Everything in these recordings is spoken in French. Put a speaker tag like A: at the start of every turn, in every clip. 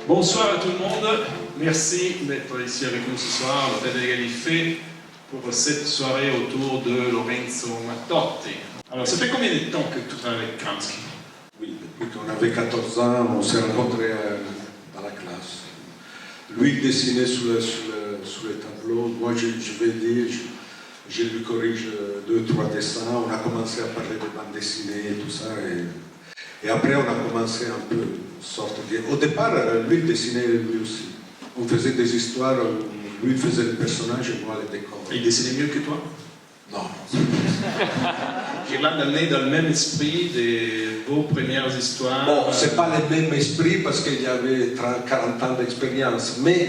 A: Bonsoir à tout le monde, merci d'être ici avec nous ce soir, l'Hôtel des Galifées, pour cette soirée autour de Lorenzo Mattotti. Alors, ça fait combien de temps que tu travailles avec Kamsky?
B: Oui, depuis qu'on avait 14 ans, on s'est rencontrés dans la classe. Lui, il dessinait sur les tableaux, moi je vais dire, je lui corrige 2-3 dessins, on a commencé à parler de bande dessinée et tout ça, et après on a commencé un peu, au départ, lui il dessinait lui aussi. On faisait des histoires où lui faisait le personnage et moi les décors.
A: Il dessinait mieux que toi?
B: Non.
A: J'ai l'air d'amener dans le même esprit vos premières histoires.
B: Bon, c'est pas le même esprit parce qu'il y avait 40 ans d'expérience, mais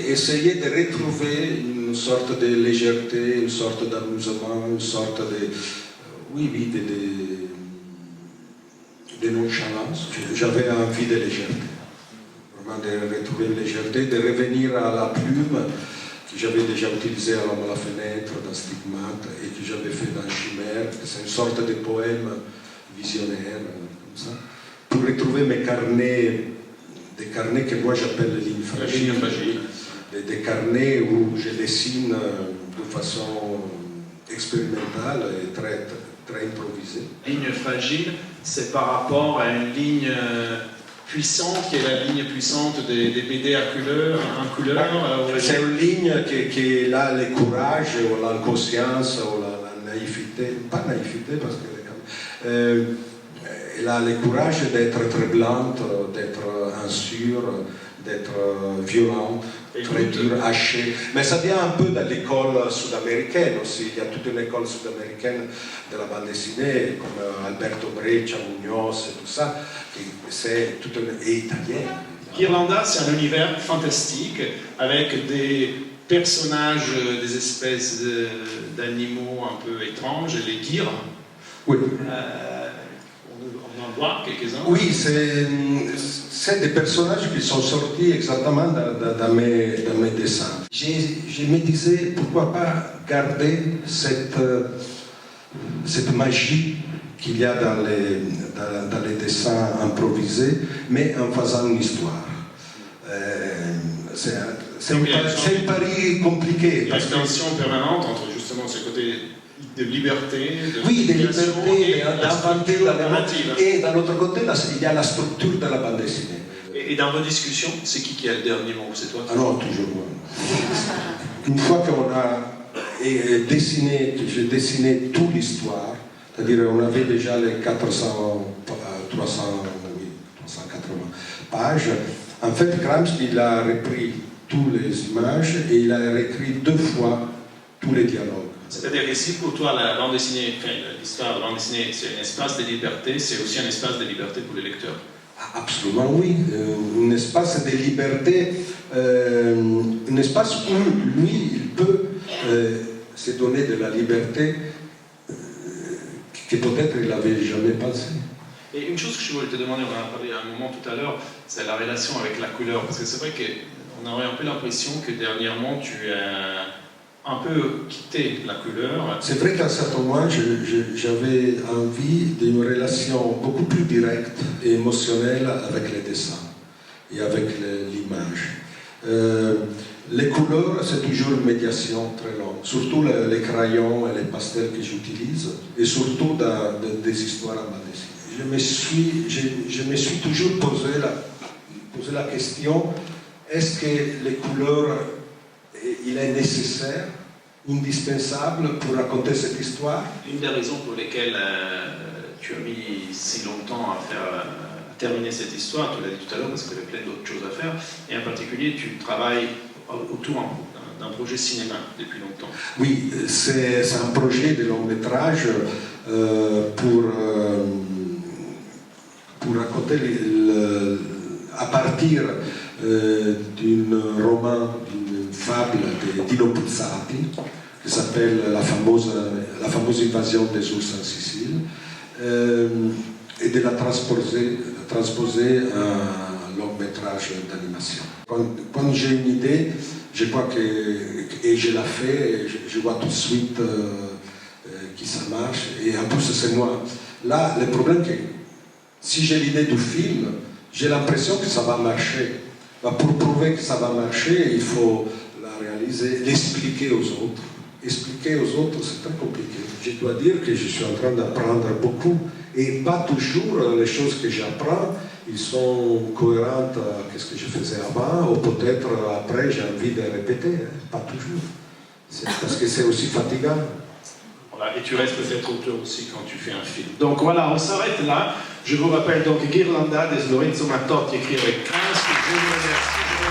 B: essayer de retrouver une sorte de légèreté, une sorte d'amusement, une sorte de, de nonchalance. J'avais envie de légèreté, vraiment de retrouver une légèreté, de revenir à la plume que j'avais déjà utilisée à l'homme à la fenêtre, dans Stigmate, et que j'avais fait dans Chimère. C'est une sorte de poème visionnaire, comme ça, pour retrouver mes carnets, des carnets que moi j'appelle les lignes fragiles, des carnets où je dessine de façon expérimentale et très improvisée.
A: Ligne fragile, c'est par rapport à une ligne puissante, qui est la ligne puissante des BD en couleur.
B: C'est une ligne qui a le courage, ou la conscience, ou la naïveté, pas naïveté parce qu'elle a le courage d'être très blanche, d'être insure, d'être violente, très dure, hachée. Mais ça vient un peu de l'école sud-américaine aussi. Il y a toute une école sud-américaine de la bande dessinée, comme Alberto Breccia, Munoz et tout ça, c'est toute une... et italienne.
A: Ghirlanda, c'est un univers fantastique avec des personnages, des espèces d'animaux un peu étranges, les ghires.
B: Oui.
A: On en voit quelques-uns.
B: Oui, c'est des personnages qui sont sortis exactement dans mes dessins. Je me disais, pourquoi pas garder cette magie qu'il y a dans les dessins improvisés, mais en faisant une histoire. C'est un pari compliqué.
A: Il y a une tension permanente entre justement ce côté de liberté,
B: de liberté, d'inventer la narrative. Et d'un autre côté, il y a la structure de la bande dessinée.
A: Et dans vos discussions, c'est qui a le dernier mot? C'est toi?
B: Ah non, toujours moi. Une fois qu'on a dessiné, que j'ai dessiné toute l'histoire, c'est-à-dire on avait déjà les 380 pages, en fait, Gramsci, il a repris toutes les images et il a réécrit 2 fois tous les dialogues.
A: C'est-à-dire que si pour toi la bande dessinée, l'histoire de la bande dessinée, c'est un espace de liberté, c'est aussi un espace de liberté pour les lecteurs.
B: Absolument oui, un espace de liberté, un espace où lui, il peut se donner de la liberté que peut-être il n'avait jamais pensé.
A: Et une chose que je voulais te demander, on en a parlé à un moment tout à l'heure, c'est la relation avec la couleur, parce que c'est vrai qu'on aurait un peu l'impression que dernièrement tu as un peu quitté la couleur.
B: C'est vrai qu'à un certain moment, j'avais envie d'une relation beaucoup plus directe et émotionnelle avec les dessins et avec l'image. Les couleurs, c'est toujours une médiation très longue, surtout les crayons et les pastels que j'utilise, et surtout dans des histoires à bande dessinée. Je me suis toujours posé la question, est-ce que les couleurs, il est nécessaire, indispensable pour raconter cette histoire?
A: Une des raisons pour lesquelles tu as mis si longtemps à terminer cette histoire, tu l'as dit tout à l'heure, parce qu'il y avait plein d'autres choses à faire, et en particulier tu travailles autour d'un projet cinéma depuis longtemps.
B: Oui, c'est un projet de long métrage pour raconter à partir d'un roman, d'une fable de Dino Buzzati qui s'appelle la fameuse invasion des ours en Sicile et de la transposer à un long métrage d'animation. Quand j'ai une idée, je crois et je la fais, je vois tout de suite que ça marche, et en plus c'est moi. Là, le problème c'est que si j'ai l'idée du film, j'ai l'impression que ça va marcher. Pour prouver que ça va marcher, il faut la réaliser, l'expliquer aux autres. Expliquer aux autres, c'est très compliqué. Je dois dire que je suis en train d'apprendre beaucoup. Et pas toujours les choses que j'apprends, ils sont cohérentes avec ce que je faisais avant, ou peut-être après j'ai envie de répéter. Pas toujours. C'est parce que c'est aussi fatigant.
A: Voilà, et tu restes peut-être auteur aussi quand tu fais un film. Donc voilà, on s'arrête là. Je vous rappelle donc Ghirlanda de Lorenzo Mattotti, écrit avec Prince. Je vous remercie.